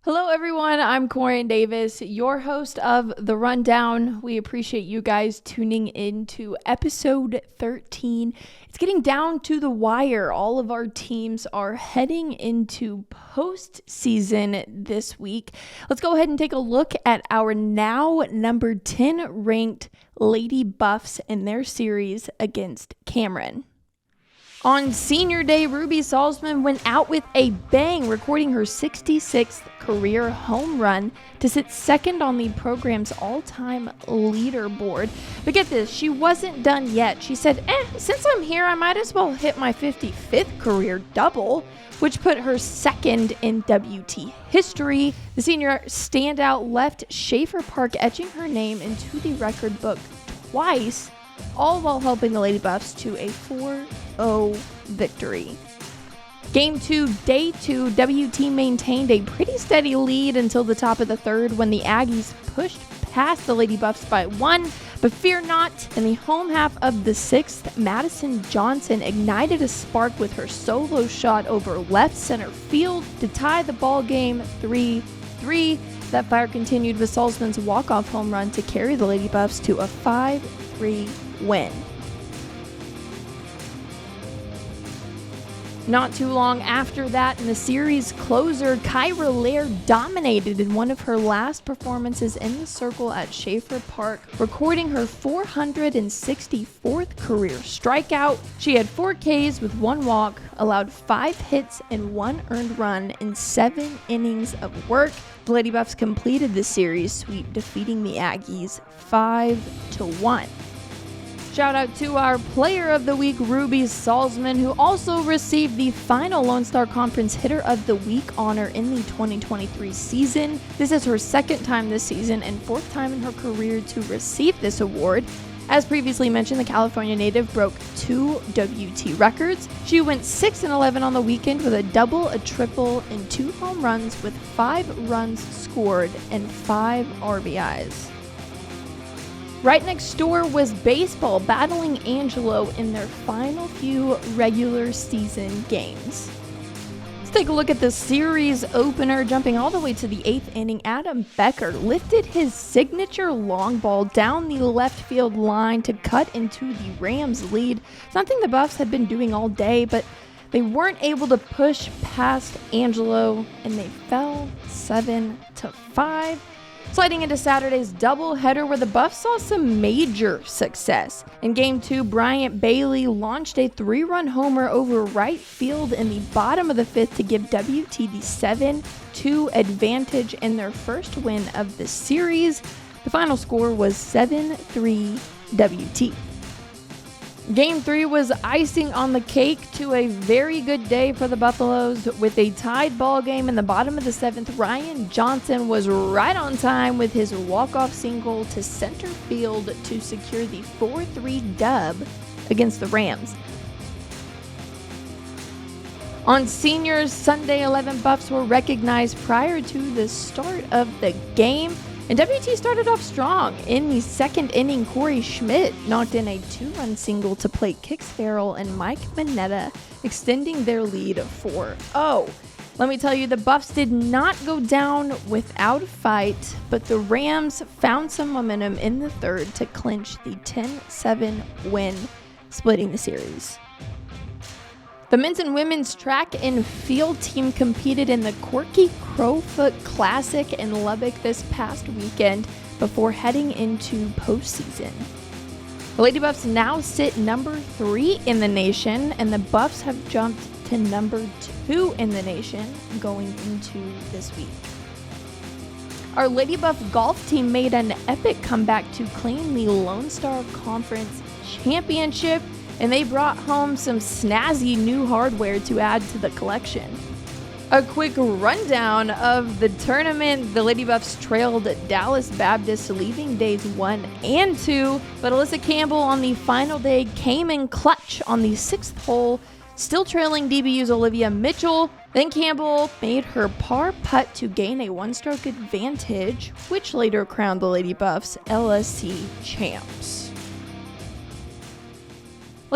Hello, everyone. I'm Corin Davis, your host of The Rundown. We appreciate you guys tuning in to episode 13. It's getting down to the wire. All of our teams are heading into postseason this week. Let's go ahead and take a look at our now number 10 ranked Lady Buffs in their series against Cameron. On senior day, Ruby Salzman went out with a bang, recording her 66th career home run to sit second on the program's all-time leaderboard. But get this, she wasn't done yet. She said, since I'm here, I might as well hit my 55th career double, which put her second in WT history. The senior standout left Schaefer Park etching her name into the record book twice, all while helping the Lady Buffs to a 4-0 victory. Game 2, day 2, WT maintained a pretty steady lead until the top of the third when the Aggies pushed past the Lady Buffs by 1. But fear not, in the home half of the 6th, Madison Johnson ignited a spark with her solo shot over left center field to tie the ball game 3-3. That fire continued with Salzman's walk-off home run to carry the Lady Buffs to a 5-3 win. Not too long after that, in the series closer, Kyra Laird dominated in one of her last performances in the circle at Schaefer Park, recording her 464th career strikeout. She had 4 Ks with 1 walk, allowed 5 hits and 1 earned run in 7 innings of work. The Lady Buffs completed the series sweep, defeating the Aggies 5-1. Shout out to our Player of the Week, Ruby Salzman, who also received the final Lone Star Conference Hitter of the Week honor in the 2023 season. This is her second time this season and 4th time in her career to receive this award. As previously mentioned, the California native broke 2 WT records. She went 6-11 on the weekend with a double, a triple, and 2 home runs with 5 runs scored and 5 RBIs. Right next door was baseball, battling Angelo in their final few regular season games. Let's take a look at the series opener. Jumping all the way to the 8th inning, Adam Becker lifted his signature long ball down the left field line to cut into the Rams' lead, something the Buffs had been doing all day, but they weren't able to push past Angelo, and they fell 7-5. Sliding into Saturday's doubleheader, where the Buffs saw some major success. In Game 2, Bryant Bailey launched a 3-run homer over right field in the bottom of the 5th to give WT the 7-2 advantage in their first win of the series. The final score was 7-3 WT. Game 3 was icing on the cake to a very good day for the Buffaloes. With a tied ball game in the bottom of the 7th, Ryan Johnson was right on time with his walk-off single to center field to secure the 4-3 dub against the Rams. On Seniors Sunday, 11 Buffs were recognized prior to the start of the game. And WT started off strong. In the 2nd inning, Corey Schmidt knocked in a 2-run single to plate Kix Farrell and Mike Mineta, extending their lead 4-0. Let me tell you, the Buffs did not go down without a fight, but the Rams found some momentum in the 3rd to clinch the 10-7 win, splitting the series. The men's and women's track and field team competed in the Corky Crowfoot Classic in Lubbock this past weekend before heading into postseason. The Lady Buffs now sit number 3 in the nation, and the Buffs have jumped to number 2 in the nation going into this week. Our Lady Buff golf team made an epic comeback to claim the Lone Star Conference Championship, and they brought home some snazzy new hardware to add to the collection. A quick rundown of the tournament. The Lady Buffs trailed Dallas Baptist, leaving days 1 and 2, but Alyssa Campbell on the final day came in clutch on the 6th hole, still trailing DBU's Olivia Mitchell. Then Campbell made her par putt to gain a 1-stroke advantage, which later crowned the Lady Buffs LSC champs.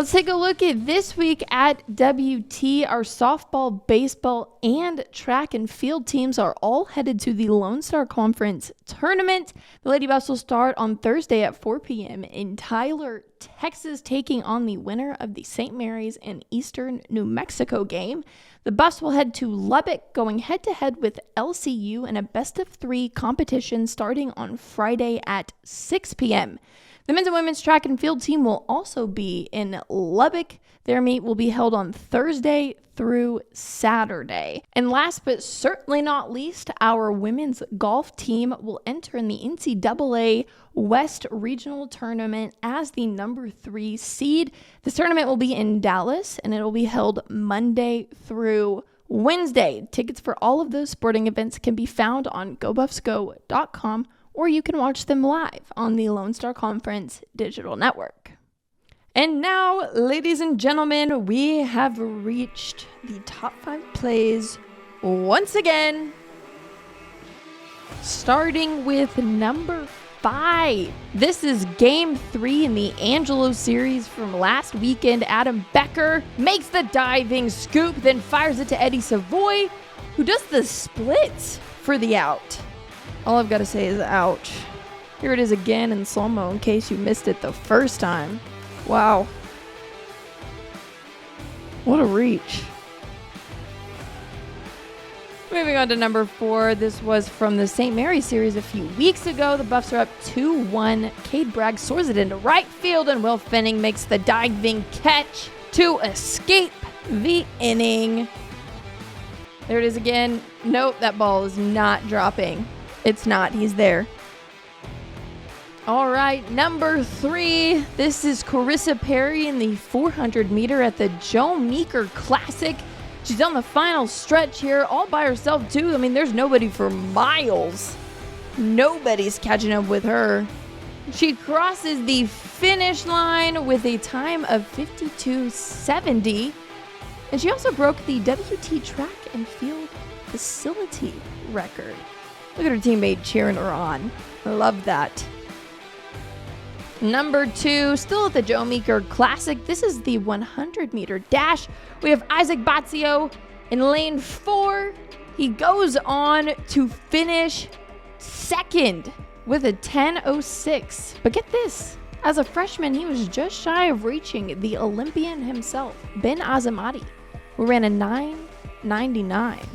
Let's take a look at this week at WT. Our softball, baseball, and track and field teams are all headed to the Lone Star Conference tournament. The Lady Buffs will start on Thursday at 4 p.m. in Tyler, Texas, taking on the winner of the St. Mary's and Eastern New Mexico game. The Buffs will head to Lubbock, going head-to-head with LCU in a best-of-3 competition starting on Friday at 6 p.m. The men's and women's track and field team will also be in Lubbock. Their meet will be held on Thursday through Saturday. And last but certainly not least, our women's golf team will enter in the NCAA West Regional Tournament as the number 3 seed. This tournament will be in Dallas, and it will be held Monday through Wednesday. Tickets for all of those sporting events can be found on GoBuffsGo.com, or you can watch them live on the Lone Star Conference Digital Network. And now, ladies and gentlemen, we have reached the top 5 plays once again. Starting with number 5. This is Game 3 in the Angelo series from last weekend. Adam Becker makes the diving scoop, then fires it to Eddie Savoy, who does the splits for the out. All I've got to say is ouch. Here it is again in slow-mo in case you missed it the first time. Wow. What a reach. Moving on to number 4. This was from the St. Mary's series a few weeks ago. The Buffs are up 2-1. Cade Bragg soars it into right field, and Will Fenning makes the diving catch to escape the inning. There it is again. Nope, that ball is not dropping. It's not. He's there. All right, number 3. This is Carissa Perry in the 400 meter at the Joe Meeker Classic. She's on the final stretch here all by herself, too. I mean, there's nobody for miles. Nobody's catching up with her. She crosses the finish line with a time of 52.70. And she also broke the WT track and field facility record. Look at her teammate cheering her on. I love that. Number 2, still at the Joe Meeker Classic. This is the 100-meter dash. We have Isaac Bazio in lane 4. He goes on to finish second with a 10:06. But get this, as a freshman, he was just shy of reaching the Olympian himself, Ben Azamati, who ran a 9:99.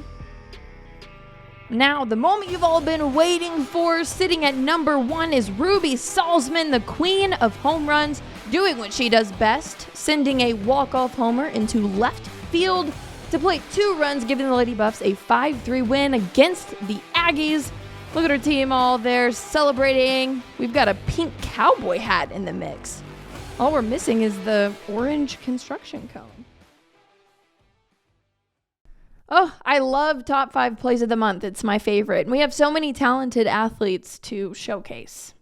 Now, the moment you've all been waiting for, sitting at number 1 is Ruby Salzman, the queen of home runs, doing what she does best, sending a walk-off homer into left field to plate 2 runs, giving the Lady Buffs a 5-3 win against the Aggies. Look at her team all there celebrating. We've got a pink cowboy hat in the mix. All we're missing is the orange construction cone. Oh, I love top 5 plays of the month. It's my favorite. And we have so many talented athletes to showcase.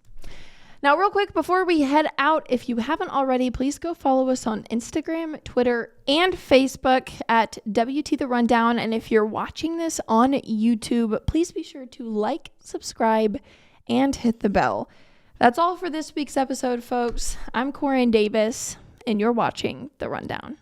Now, real quick, before we head out, if you haven't already, please go follow us on Instagram, Twitter, and Facebook at WT The Rundown. And if you're watching this on YouTube, please be sure to like, subscribe, and hit the bell. That's all for this week's episode, folks. I'm Corinne Davis, and you're watching The Rundown.